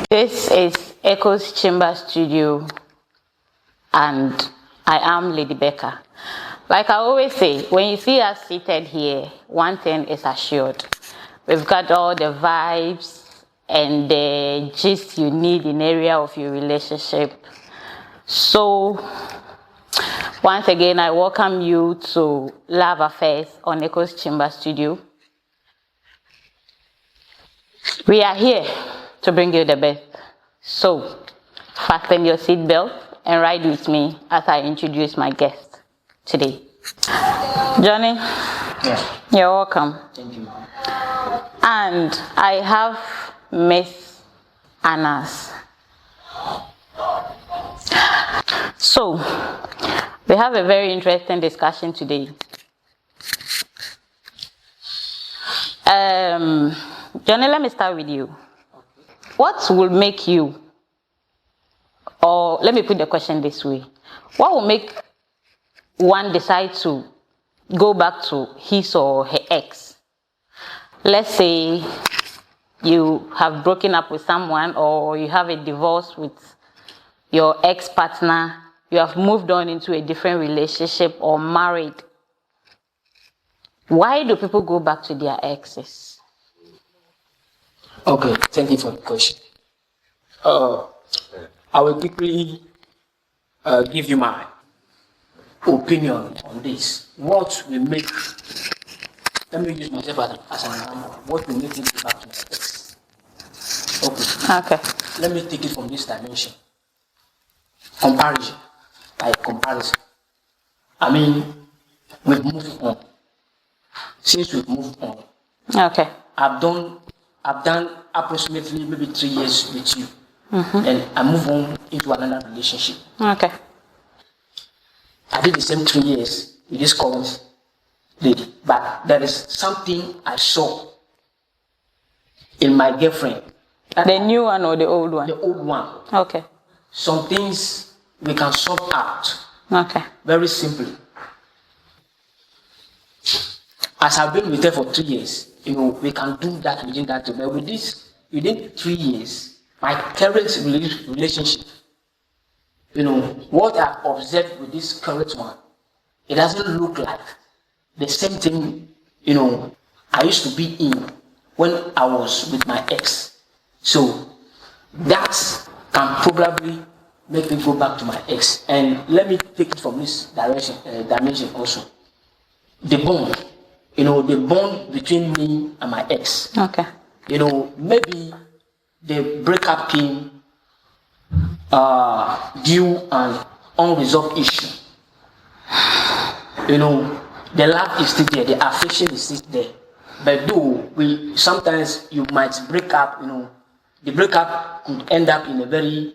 This is Echo's Chamber Studio, and I am Lady Becca. Like I always say, when you see us seated here, one thing is assured. We've got all the vibes and the gist you need in area of your relationship. So, once again, I welcome you to Love Affairs on Echo's Chamber Studio. We are here to bring you the best. So, fasten your seatbelt and ride with me as I introduce my guest today. Johnny, you're welcome. Thank you. And I have Miss Anas. So, we have a very interesting discussion today. Johnny, let me start with you. What will make you, or let me put the question this way, what will make one decide to go back to his or her ex? Let's say you have broken up with someone, or you have a divorce with your ex-partner, you have moved on into a different relationship or married. Why do people go back to their exes? Okay, thank you for the question. I will quickly give you my opinion on this. What will make, let me use myself as an example. What will make me go back to my ex? Okay. Let me take it from this dimension. Comparison. Like comparison. I mean, we've moved on. Since we've moved on. Okay. I've done approximately maybe 3 years with you. And I move on into another relationship. Okay. I did the same 3 years with this current lady. But there is something I saw in my girlfriend. The new one or the old one? The old one. Okay. Some things we can sort out. Okay. Very simply. As I've been with her for 3 years, we can do that within that time. But with this, within 3 years, my current relationship, what I've observed with this current one, it doesn't look like the same thing, I used to be in when I was with my ex. So that can probably make me go back to my ex. And let me take it from this dimension also. The bond. The bond between me and my ex. Okay. Maybe the breakup came due an unresolved issue. The love is still there, the affection is still there. But though sometimes you might break up, the breakup could end up in a very,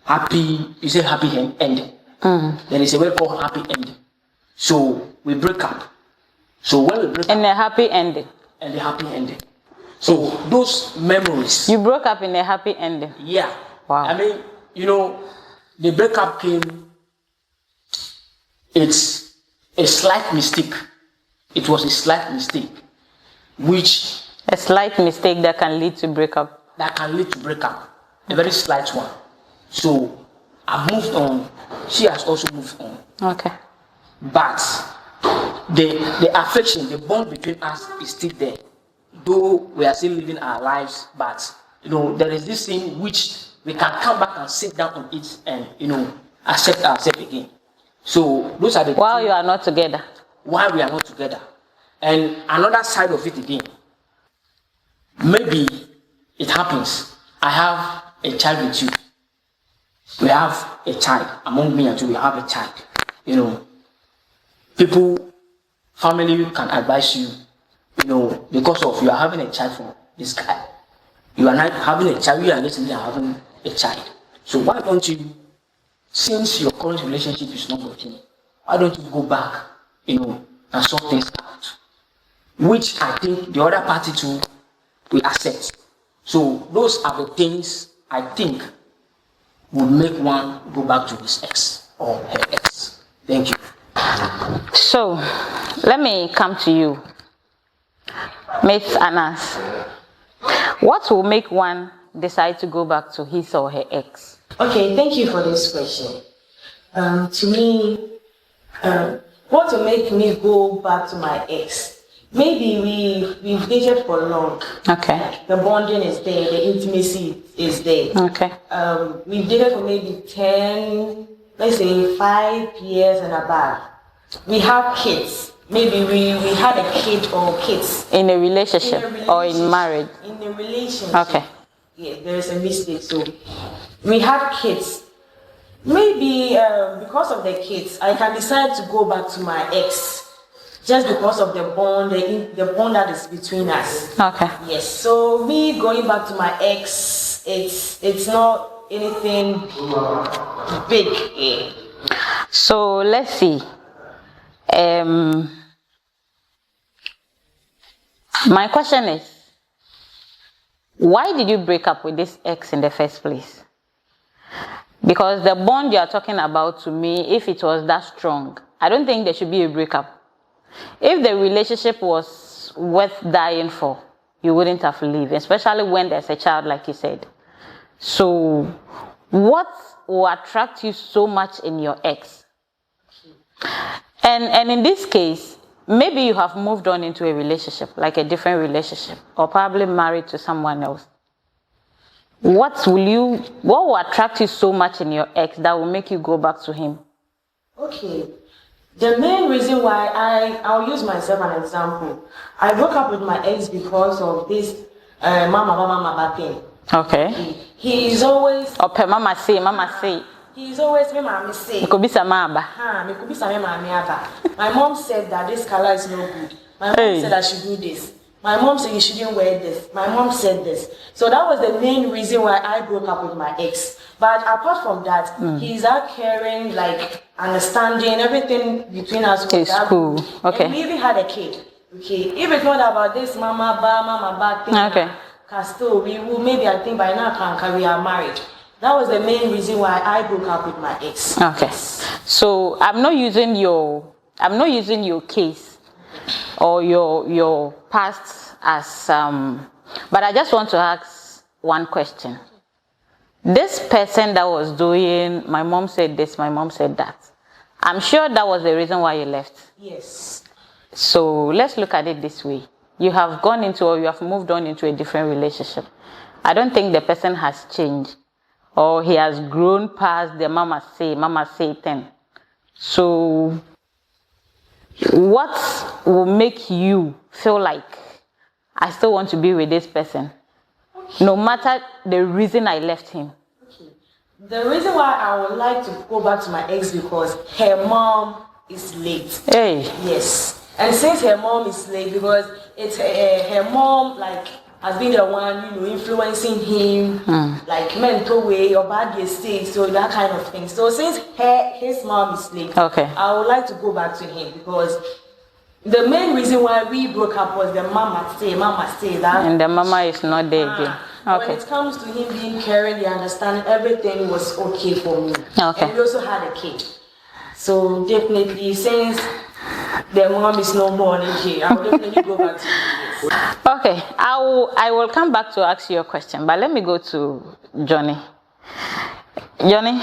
happy ending. There is a word called happy ending. So we break up. So when we break up, in a happy ending. And a happy ending. So those memories. You broke up in a happy ending. Yeah. Wow. I mean, the breakup came. It's a slight mistake. It was a slight mistake, which a slight mistake that can lead to breakup. That can lead to breakup. A very slight one. So I've moved on. She has also moved on. Okay. But the affection, the bond between us is still there. Though we are still living our lives, but there is this thing which we can come back and sit down on it and accept ourselves again. So those are the while you are not together. While we are not together. And another side of it again. Maybe it happens. I have a child with you. We have a child. Among me and you, we have a child. People, family can advise you, because of you are having a child from this guy. You are not having a child, you are listening and having a child. So why don't you, since your current relationship is not working, why don't you go back, and sort things out? Which I think the other party too will accept. So those are the things I think would make one go back to his ex or her ex. Thank you. So, let me come to you. Miss Anas, what will make one decide to go back to his or her ex? Okay, thank you for this question. To me, what will make me go back to my ex? Maybe we've dated for long. Okay. Like, the bonding is there, the intimacy is there. Okay. We've dated for maybe 10, let's say 5 years and above. We have kids. Maybe we had a kid or kids. In a relationship or in marriage? In a relationship. Okay. Yeah, there is a mistake. So we have kids. Maybe because of the kids, I can decide to go back to my ex. Just because of the bond, the bond that is between us. Okay. Yes. So me going back to my ex, it's not anything big. Yeah. So let's see. My question is, why did you break up with this ex in the first place? Because the bond you are talking about, to me, if it was that strong, I don't think there should be a breakup. If the relationship was worth dying for, you wouldn't have lived, especially when there's a child, like you said. So what will attract you so much in your ex? And in this case, maybe you have moved on into a relationship, like a different relationship, or probably married to someone else. What will attract you so much in your ex that will make you go back to him? Okay. The main reason why I'll use myself as an example. I broke up with my ex because of this mama thing. Okay. He is always. Okay, mama say. He is always me mama say. Me could be some mama. My mom said that this color is no good. My mom said I should do this. My mom said you shouldn't wear this. My mom said this. So that was the main reason why I broke up with my ex. But apart from that, he's that caring, like understanding, everything between us was that cool. Okay. And we even had a kid. Okay. If it's not about this mama ba thing, okay. Still, we will maybe I think by now we are married. That was the main reason why I broke up with my ex. Okay. So I'm not using your case or your past as but I just want to ask one question. This person that was doing, my mom said this, my mom said that. I'm sure that was the reason why you left. Yes. So let's look at it this way. You have gone into, or you have moved on into a different relationship. I don't think the person has changed, or he has grown past the mama say thing. So what will make you feel like I still want to be with this person, no matter the reason I left him? Okay. The reason why I would like to go back to my ex because her mom is late. Hey. Yes. And since her mom is late, because it's her mom has been the one, influencing him, like mental way or bad estate, so that kind of thing. So since his mom is late, okay, I would like to go back to him because the main reason why we broke up was the mama say that. And the mama is not there again. Okay. When it comes to him being caring, the understanding, everything was okay for me. Okay. And we also had a kid. So definitely, since the mom is no more in here, I will definitely go back to him. Okay, I will come back to ask you a question, but let me go to Johnny. Johnny,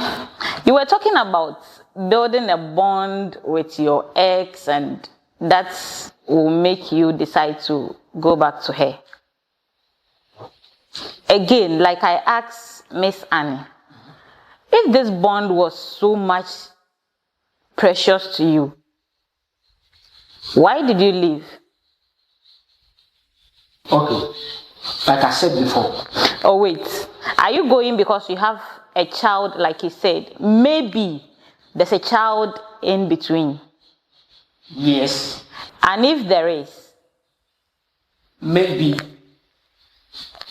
you were talking about building a bond with your ex, and that will make you decide to go back to her. Again, like I asked Miss Annie, if this bond was so much precious to you, why did you leave? Okay, like I said before. Oh wait, are you going because you have a child, like you said? Maybe there's a child in between. Yes. And if there is? Maybe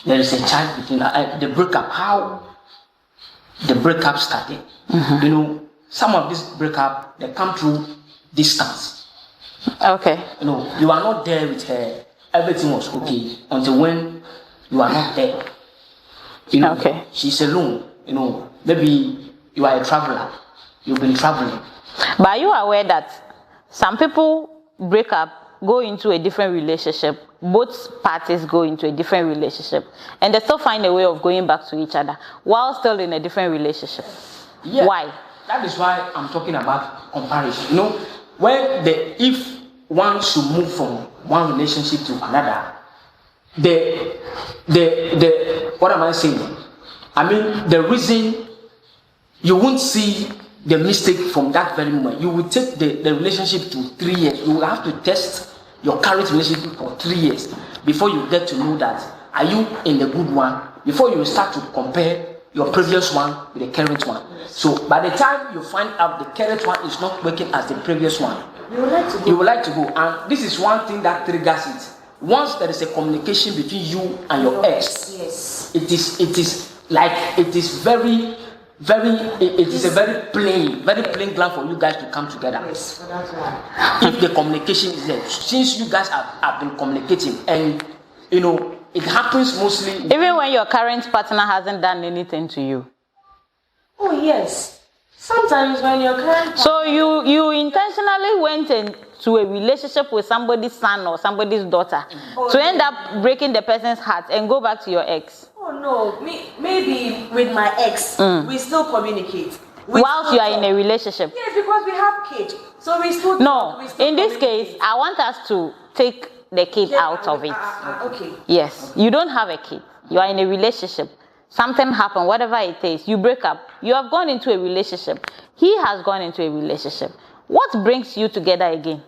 there is a child between the breakup. How the breakup started? Some of this breakup, they come through distance. Okay. You are not there with her. Everything was okay until when you are not there. Okay. She's alone. Maybe you are a traveler. You've been traveling. But are you aware that some people break up, go into a different relationship, both parties go into a different relationship and they still find a way of going back to each other while still in a different relationship. Yeah, why? That is why I'm talking about comparison. You know, if one should move from one relationship to another, what am I saying? I mean, the reason you won't see the mistake from that very moment. You will take the relationship to 3 years. You will have to test your current relationship for 3 years before you get to know that are you in the good one, before you start to compare your previous one with the current one. So by the time you find out the current one is not working as the previous one, you would like to go. And this is one thing that triggers it. Once there is a communication between you and your ex, yes, it is a very plain ground for you guys to come together. Yes, that's why. If the communication is there, since you guys have been communicating, and you know it happens mostly even when your current partner hasn't done anything to you. Oh yes. Sometimes when your current So you intentionally went into a relationship with somebody's son or somebody's daughter to end up breaking the person's heart and go back to your ex. Oh no, maybe with my ex, we still communicate. Whilst you are in a relationship. Yes, because we have kids. So we still No, we still in this communicate. case, I want us to take the kid out of it. Okay. Yes, you don't have a kid. You are in a relationship. Something happened, whatever it is, you break up. You have gone into a relationship. He has gone into a relationship. What brings you together again?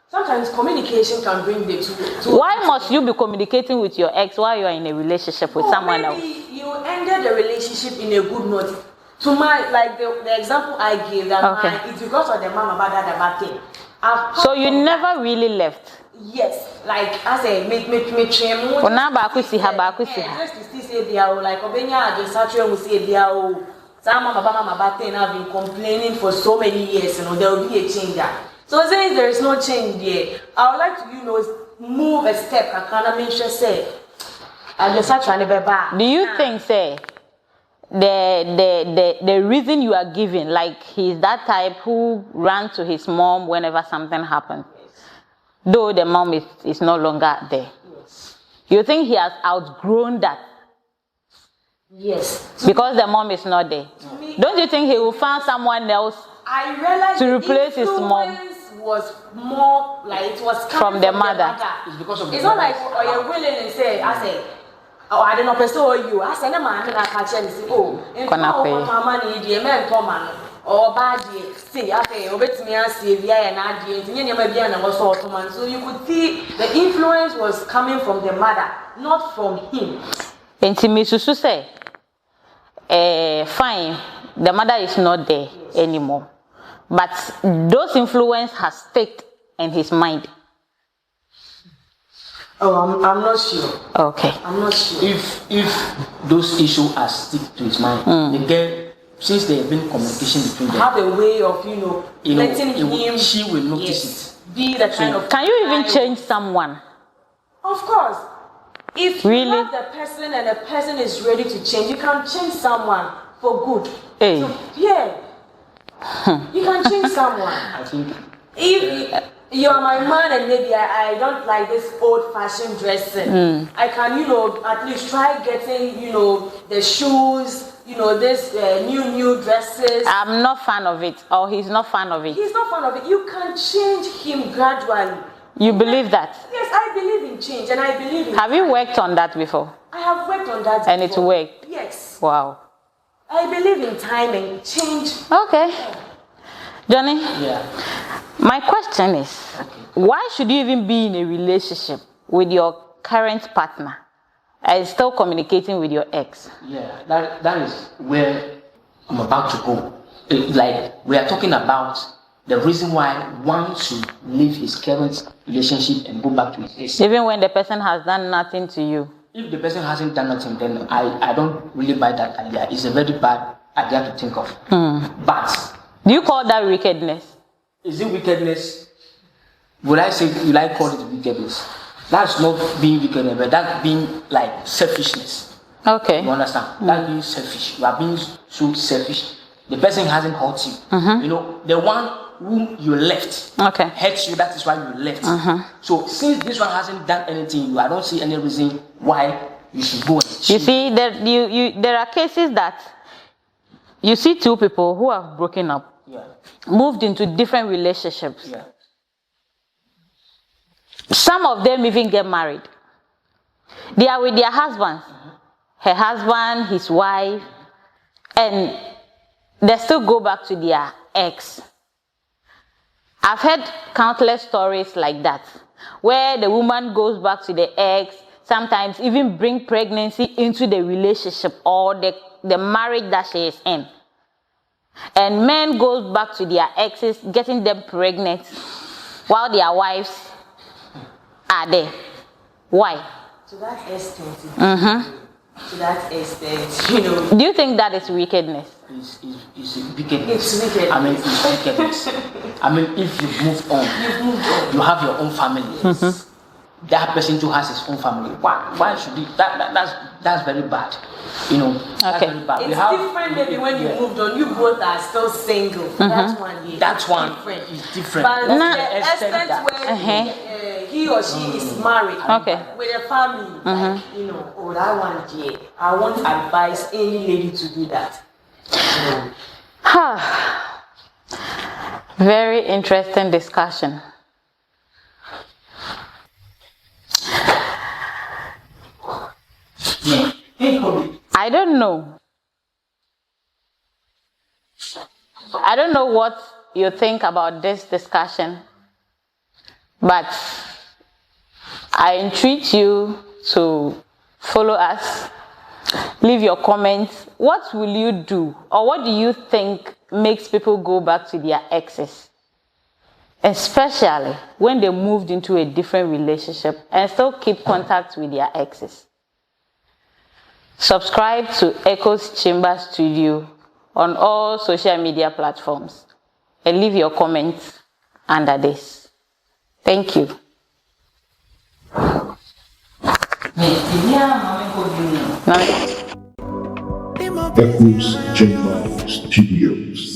Sometimes communication can bring the two. Why must you be communicating with your ex while you are in a relationship with someone else? Maybe you ended the relationship in a good note. To my, like the example I gave, that it's because of the mama about that bad thing. So you never really left? Yes, like I say, make trim. For now, bakusi ha. Just to see say biao, like obenya against Saturday we say biao. Some mama bad thing have been complaining for so many years. You know there will be a change there. So saying there is no change there, I would like to move a step. I can't mention say. I just trying to be back. Do you think say the reason you are giving, like he's that type who ran to his mom whenever something happened, though the mom is no longer there? Yes. You think he has outgrown that? Yes. Because the mom is not there. Don't you think he will find someone else I realized to replace his mom? Was more like it was From the mother. It's because of it's not like you're willing and say, I say, oh, I don't know, pursue you. I say, no man, I catch and say, oh, and mama need the man, Toman, or bad, see, I say, obey me, I see, via and I did, and you never be an Ottoman. So you could see the influence was coming from the mother, not from him. And to me, Susu say, fine, the mother is not there anymore. But those influence has stayed in his mind. Oh, I'm not sure. Okay. I'm not sure. If those issues are stick to his mind, the girl, since there have been communication between them, have a way of letting him. She will notice it. Be the kind of. Can you even change someone? Of course. If really? You love the person and the person is ready to change, you can change someone for good. Hey. So, yeah. You can change someone. I think if you are my man and maybe I don't like this old-fashioned dressing, I can at least try getting the shoes, this new dresses. I'm not fan of it, or he's not fan of it. He's not fan of it. You can change him gradually. You believe that? Yes, I believe in change, and I believe in. Have you worked on that before? I have worked on that. And before. it worked. Yes. Wow. I believe in time and change. Okay. Johnny? Yeah. My question is, why should you even be in a relationship with your current partner and still communicating with your ex? Yeah, that is where I'm about to go. Like, we are talking about the reason why one should leave his current relationship and go back to his ex. Even when the person has done nothing to you? If the person hasn't done nothing, then I don't really buy that idea. It's a very bad idea to think of. But do you call that wickedness? Is it wickedness? Would I say you call it wickedness? That's not being wicked, but that's being like selfishness. Okay. You understand? That's being selfish. You are being so selfish. The person hasn't hurt you. The one whom you left Okay. hurt you, that is why you left. So since this one hasn't done anything, I don't see any reason why you should go and cheat. You see, there are cases that you see two people who have broken up, Yeah. moved into different relationships. Yeah. Some of them even get married. They are with their husbands, her husband, his wife, and they still go back to their ex. I've heard countless stories like that, where the woman goes back to the ex, sometimes even bring pregnancy into the relationship or the marriage that she is in. And men goes back to their exes, getting them pregnant, while their wives are there. Why? To that extent, to that extent, you know. Do you think that is wickedness? It's wickedness. It's wickedness. I mean, it's wickedness. I mean, if you've moved on, you have your own family. That person too has his own family. Why should he? That's very bad. You know, that's Okay. very bad. It's different maybe when you moved on. You both are still single. That's one. Yeah. That one different. is different. But Nah. the extent where he or she is married Okay. with a family, like, you know, oh, that one, yeah. I won't advise any lady to do that. You know. Very interesting discussion. I don't know. I don't know what you think about this discussion, but I entreat you to follow us, leave your comments. What will you do, or what do you think makes people go back to their exes, especially when they moved into a different relationship and still keep contact with their exes? Subscribe to Echo's Chamber Studio on all social media platforms and leave your comments under this. Thank you. Echoes Chamber Studios.